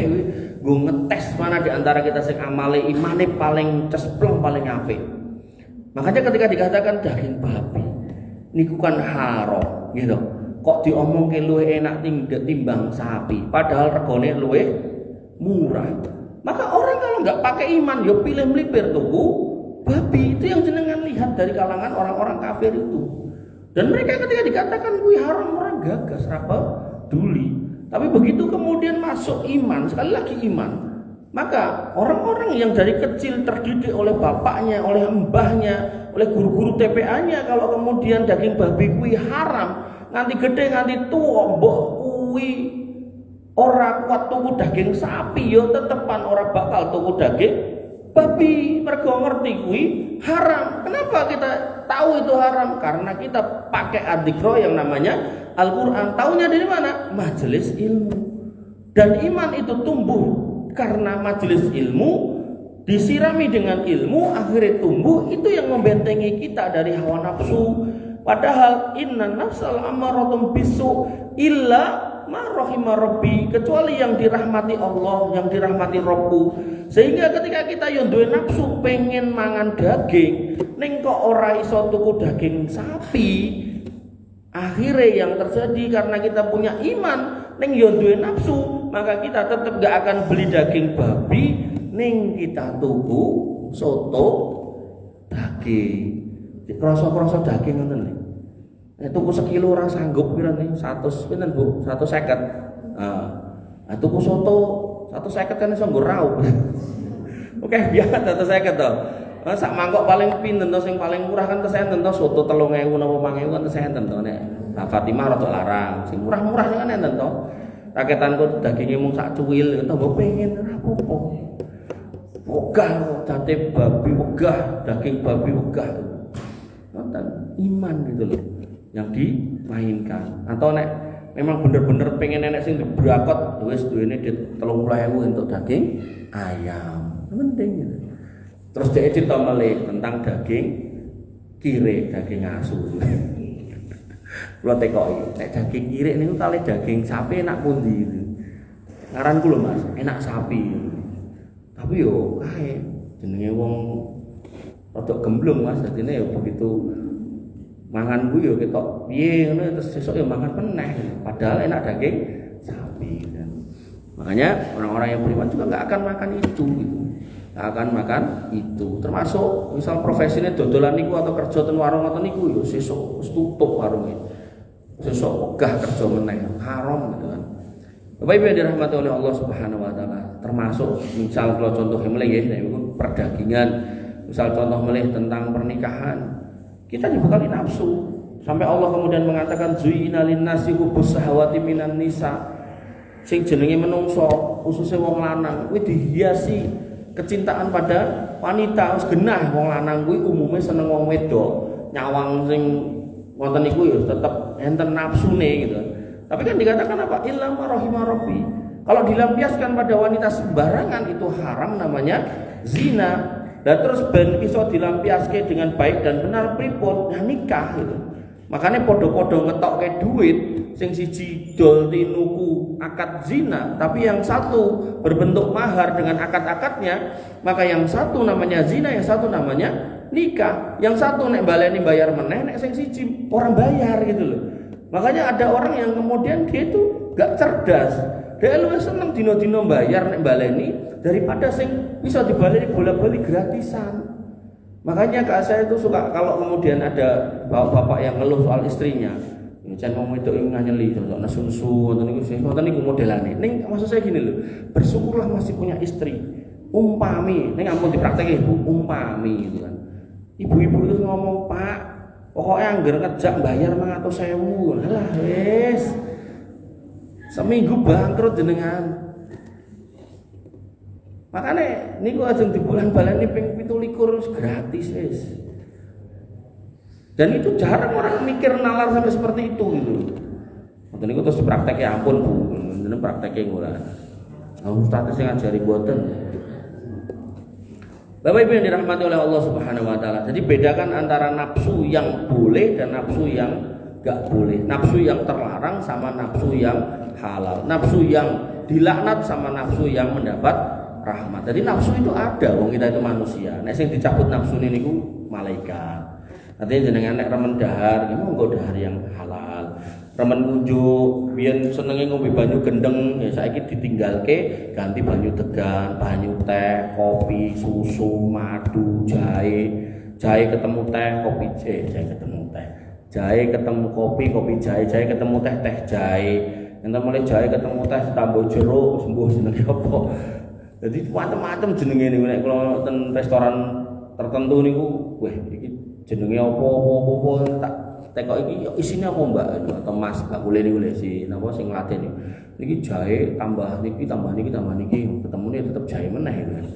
nggo ngetes mana di antara kita sing amale imane paling cesplong paling apik. Makanya ketika dikatakan daging babi niku kan haram gitu. Kok diomongke luwih enak timbang sapi padahal regane luwih murah. Maka orang kalau nggak pakai iman ya pilih melipir tuku babi. Itu yang jenengan lihat dari kalangan orang-orang kafir itu. Dan mereka ketika dikatakan kuwi haram orang gagas, apa peduli. Tapi begitu kemudian masuk iman, sekali lagi iman, Maka orang-orang yang dari kecil terdidik oleh bapaknya, oleh mbahnya, oleh guru-guru TPA-nya, kalau kemudian daging babi kuwi haram, nganti gede nganti tua mbok kuwi ora kuat tuku daging sapi, yo tetepan ora bakal tuku daging babi. Mergo ngerti kuwi haram. Kenapa kita tahu itu haram? Karena kita pakai adikro yang namanya Al-Quran. Taunya dari mana? Majelis ilmu. Dan iman itu tumbuh karena majelis ilmu, disirami dengan ilmu, akhirnya tumbuh. Itu yang membentengi kita dari hawa nafsu. Padahal inna nafsal amaratum bisu illa ma rahima rabbi, kecuali yang dirahmati Allah, yang dirahmati Rabbu. Sehingga ketika kita yo duwe nafsu pengen mangan daging, ning kok ora iso tuku daging sapi, akhirnya yang terjadi karena kita punya iman ning yo duwe nafsu, maka kita tetap gak akan beli daging babi, ning kita tuku soto daging. Kroso-kroso daging ngoten lho. Tuku sekilo ora sanggup pira nih? 100 pinten Bu? 150. Nah, tuku soto 150 kan iso nggo raup. Oke, biasa 150 to. Sak mangkok paling pinten to sing paling murah kan tesenten to soto 3.000 napa 5.000 kan tesenten to nek. Nah, Fatimah rada larang. Sing murah-murah kan enten to. Raketanku daginge mung sak cuwil to mbok pengen ora apa-apa. Wegah date babi wegah, daging babi wegah. Nonton iman gitu loh yang dimainkan. Atau nek memang bener-bener pengen nenek sing dibrakot wis duwene dit 30.000 untuk daging ayam. Penting gitu. Terus dia cerita malih tentang daging kire, daging asu. Kula tekoki, nek daging kire niku kalih daging sapi enak pundi itu. Ngaranku lho Mas, enak sapi. Tapi yo kae jenenge wong rada gemblung Mas, dadine yo begitu mangan ku yo ketok piye ngono terus sesuk yo mangan meneh. Padahal enak daging sapi kan. Makanya orang-orang yang beriman juga enggak akan makan itu gitu. Enggak akan makan itu. Termasuk misal profesine dodolan niku atau kerja ten warung ngoten niku yo sesuk wis tutup warunge. Sesuk wegah kerja meneh, haram gitu kan. Bapak Ibu yang dirahmati oleh Allah Subhanahu wa taala, termasuk misal kalau contoh melih ya, niku perdagingan, misal contoh melih tentang pernikahan. Kita dibekali nafsu. Sampai Allah kemudian mengatakan zuina linnasi hubbus syahawati minan nisa. Sing jenenge menungso, khususnya wong lanang, kuwi dihiasi kecintaan pada wanita. Wis genah wong lanang kuwi umume seneng wong wedok. Nyawang sing wonten niku ya tetep enten nafsune gitu. Tapi kan dikatakan apa? Illa ma rahima rabbi. Kalau dilampiaskan pada wanita sembarangan itu haram, namanya zina. Dan terus ben iso dilampiaske dengan baik dan benar pripun? Ya nikah gitu. Makanya podo-podo ngetokke duit, sing siji dol tinuku akad zina, tapi yang satu berbentuk mahar dengan akad-akadnya, maka yang satu namanya zina, yang satu namanya nikah. Yang satu nek baleni bayar meneh, nek sing siji orang bayar gitu loh. Makanya ada orang yang kemudian dia itu gak cerdas. Dia lebih seneng dino-dino bayar nek baleni daripada sing bisa dibaleni bola-bali gratisan. Makanya kak saya itu suka kalau kemudian ada bapak-bapak yang ngeluh soal istrinya. Jangan ngomong itu nganyeli contoh nasunsu atau niku modelane. Ning maksud saya gini loh, bersyukurlah masih punya istri. Umpami, ning ampun dipraktekke Ibu, umpami gitu kan. Ibu-ibu itu ngomong, "Pak, pokoknya anggar ngejak bayar 100.000." Lah wis. Seminggu bangkrut jenengan. Makanya niku ajeng di bulan baleni ping 17 gratis wis. Dan itu jarang orang mikir nalar sampai seperti itu gitu. Ngoten niku terus dipraktekke ampun Bu, jeneng praktekke ora. Ustaz sing ngajari mboten. Bapak Ibu yang dirahmati oleh Allah Subhanahu wa taala. Jadi bedakan antara nafsu yang boleh dan nafsu yang enggak boleh. Nafsu yang terlarang sama nafsu yang halal. Nafsu yang dilaknat sama nafsu yang mendapat rahmat. Jadi nafsu itu ada, wong kita itu manusia. Nek sing dicabut nafsu niku malaikat. Artinya jenengan nek remen dahar, iki monggo dahar yang halal. Remen kunjuk, biyen senenge ngombe banyu gendeng, ya saiki ditinggalke ganti banyu degan, banyu teh, kopi, susu, madu, jahe. Jahe ketemu teh, kopi jahe ketemu teh. Jahe ketemu kopi, kopi jahe, jahe ketemu teh, teh jahe. Enten mulai jahe ketemu teh tambah jeruk, sembuh jenenge apa? Jadi macam-macam jenenge niku nek kula ten restoran tertentu niku, wah iki jenenge apa tak tekok iki isine apa Mbak atau Mas tak boleh niku lho si napa sing nglatih niku. Niki jahe tambah niki ketemune tetep jahe meneh gitu kan.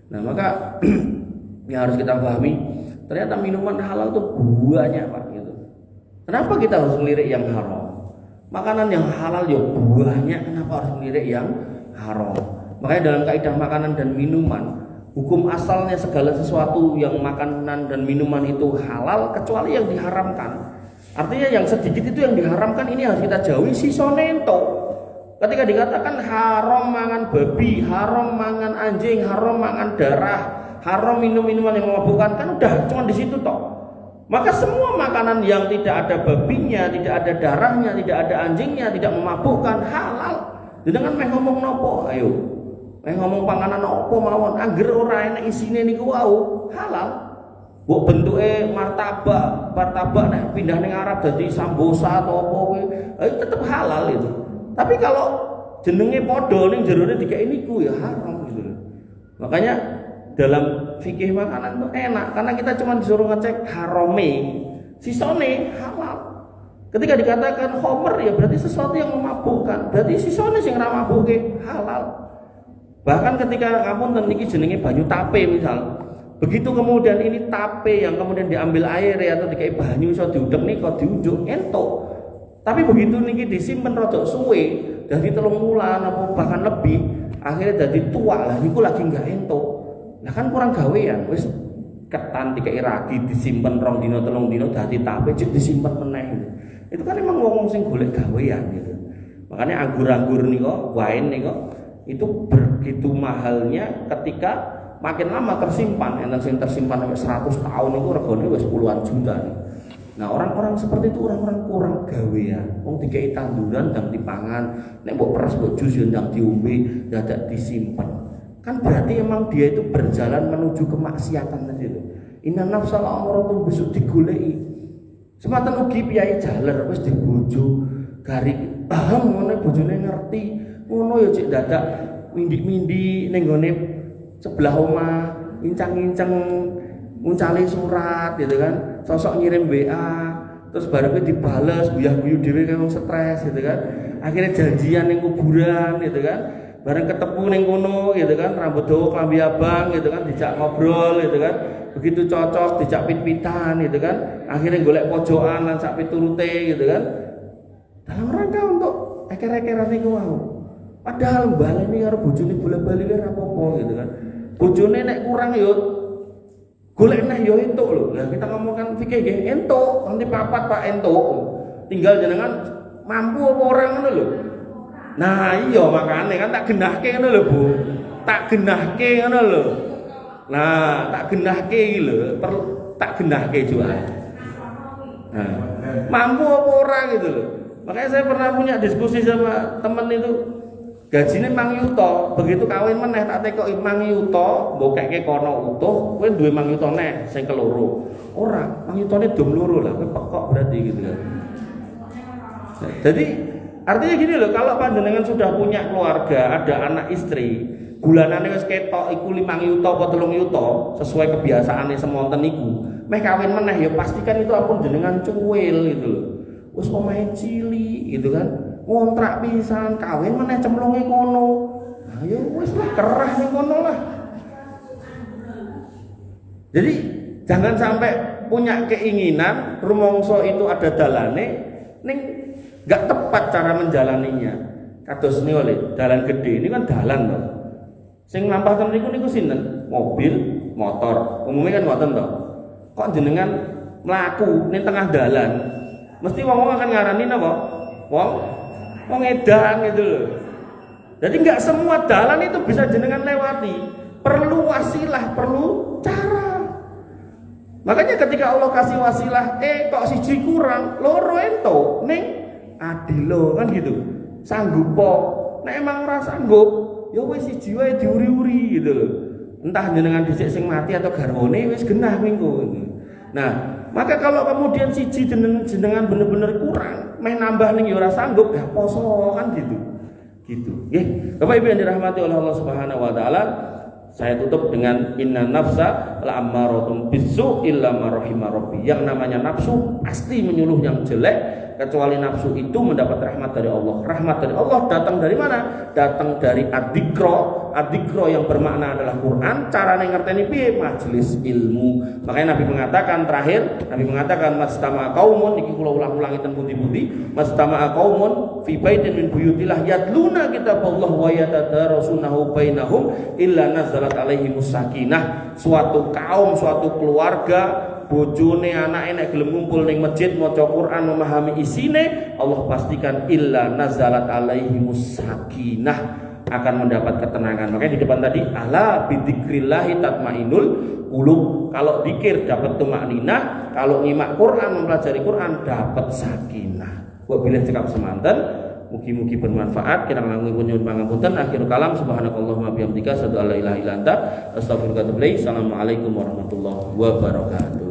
Nah, maka yang harus kita pahami ternyata minuman halal itu banyak Pak gitu. Kenapa kita harus melirik yang haram? Makanan yang halal ya banyak, kenapa harus melirik yang haram? Makanya dalam kaidah makanan dan minuman, hukum asalnya segala sesuatu yang makanan dan minuman itu halal kecuali yang diharamkan. Artinya yang sedikit itu yang diharamkan ini harus kita jauhi sisone ento. Ketika dikatakan haram mangan babi, haram mangan anjing, haram mangan darah, haram minum minuman yang memabukkan, kan udah cuma di situ toh. Maka semua makanan yang tidak ada babinya, tidak ada darahnya, tidak ada anjingnya, tidak memabukkan halal. Dengan meh ngomong nopo, ayo. Meh ngomong panganan nopo mawon, angger ora enak isine niku wau halal. Mbok bentuke martabak nek pindah ning Arab dadi sambosa atau apa kuwi, tetep halal itu. Tapi kalau jenenge padha ning jerone dikek niku ya haram gitu. Makanya dalam fikih makanan itu enak karena kita cuma disuruh ngecek harome, sisone halal. Ketika dikatakan khamr ya berarti sesuatu yang memabukkan, berarti sisone sing ra mabuke halal. Bahkan ketika kamu niki jenenge banyu tape misal, begitu kemudian ini tape yang kemudian diambil air ya atau dikai banyu iso diudek niko diunjuk entuk. Tapi begitu niki disimpen rada suwe, dari 3 bulan atau bahkan lebih, akhirnya jadi tua lah niku lagi enggak entuk. Nah kan kurang gawean, wis ketan dikai ragi disimpen 2 dina 3 dina dadi tape cek disimpen meneh. Itu kan emang wong sing golek gawean gitu. Makanya anggur-anggur niko, wine niko itu begitu mahalnya ketika makin lama tersimpan, enten sing tersimpan sampai 100 tahun itu regane wis puluhan juta nih. Nah, orang-orang seperti itu orang-orang kurang gawean. Wong dikei tanduran ndang dipangan, nek mbok peres mbok jus yo ndang diombe, dadak disimpen. Kan berarti emang dia itu berjalan menuju kemaksiatan tadi itu. Inna nafsal amratu besok digoleki. Sematan ugi piyai jaler wis dibojo garing paham ngono bojone ngerti. Ngono ya cek dadak mindi-mindi ning gone sebelah omah, incang-incang nguncali surat gitu kan. Sosok ngirim WA, terus barangnya dibales, buyah-buyu dhewe kaya wong stres gitu kan. Akhirnya janjian ning kuburan gitu kan. Bareng ketemu ning kono gitu kan, rambut dawa klambi abang gitu kan, dijak ngobrol gitu kan. Begitu cocok dijak pit-pitan gitu kan. Akhirnya golek pojokan lan sak piturute gitu kan. Dalam rangka untuk eker-ekeran niku wau. Padahal baleni karo bojone bola-bali ora apa-apa gitu kan. Bojone nek kurang yo golek neh yo entuk lho. Lah kita ngomongkan fikih nggih entuk, nanti papat Pak entuk. Tinggal jenengan mampu apa ora ngono lho. Nah, iya makane kan tak genahke ngono lho, Bu. Tak genahke ngono lho. Nah, tak genahke iki lho, tak genahke juga. Nah, mampu apa ora gitu loh. Makanya saya pernah punya diskusi sama temen itu. Gajine 5 yuta, begitu kawin meneh tak tekoki 5 yuta, mbok keke kono utuh, kowe duwe 5 yuta neh sing keloro. Ora, 5 yutane dom loro lah, kowe pekok berarti gitu kan. Nah, jadi artinya gini loh, kalau panjenengan sudah punya keluarga, ada anak istri, bulanane wis ketok iku 5 yuta apa 3 yuta, sesuai kebiasaane semonten iku. Meh kawin meneh ya pastikan itu ampun jenengan cuwil gitu loh. Wis omahe cilik gitu kan. Ngontrak pisan, kawin meneh cemplunge kono. Nah ya wis lah kerah ning kono lah. Jadi jangan sampai punya keinginan rumangsa itu ada dalane ning enggak tepat cara menjalaninya. Kados niku dalan gede ini kan dalan to. Sing mlampah ten niku sinten? Mobil, motor. Umumnya kan ngoten to. Kok jenengan mlaku ning tengah dalan? Mesti wong-wong akan ngarani napa? Wong edan gitu loh. Jadi nggak semua dalan itu bisa jenengan lewati. Perlu wasilah, perlu cara. Makanya ketika Allah kasih wasilah, kok siji kurang, loro ento, ning adilo kan gitu. Sanggup po. Nek emang ora sanggup, ya wis siji wae diuri-uri gitu loh. Entah jenengan dhisik sing mati atau garwane wis genah minggu. Nah, maka kalau kemudian siji jenengan bener-bener kurang, meh nambah ning ya ora sanggup, ya poso kan gitu. Gitu. Nggih. Bapak Ibu yang dirahmati oleh Allah Subhanahu wa taala, saya tutup dengan inna nafsa la'ammaratun bisu illa ma rahima rabbi. Yang namanya nafsu pasti menyuruh yang jelek, kecuali nafsu itu mendapat rahmat dari Allah. Rahmat dari Allah datang dari mana? Datang dari ad-dzikra. Ad-dzikra yang bermakna adalah Quran. Carane ngerteni piye? Majelis ilmu. Makanya Nabi mengatakan terakhir, Nabi mengatakan mastama'a qaumun, iki kula ulang-ulangi ten pundi-pundi, mastama'a qaumun fi baitin min buyutillah yatluna kitaballah wa yatadarasunahu bainahum illa nazalat alaihimus sakinah. Suatu kaum, suatu keluarga, bojone anake nek gelem ngumpul ning masjid maca Quran memahami isine, Allah pastikan illa nazalat alaihimus sakinah, akan mendapat ketenangan. Makanya di depan tadi ala bidzikrillah tatmainul qulub. Kalau zikir dapat tumakninah, kalau nyimak Quran, mempelajari Quran dapat sakinah. Wabillahi cekap semanten, mugi-mugi bermanfaat. Kirang langkung nyuwun pangapunten. Akhirul kalam subhanakallahumma bihamdika asyhadu an la ilaha illa anta astaghfiruka wa atubu ilaik. Assalamualaikum warahmatullahi wabarakatuh.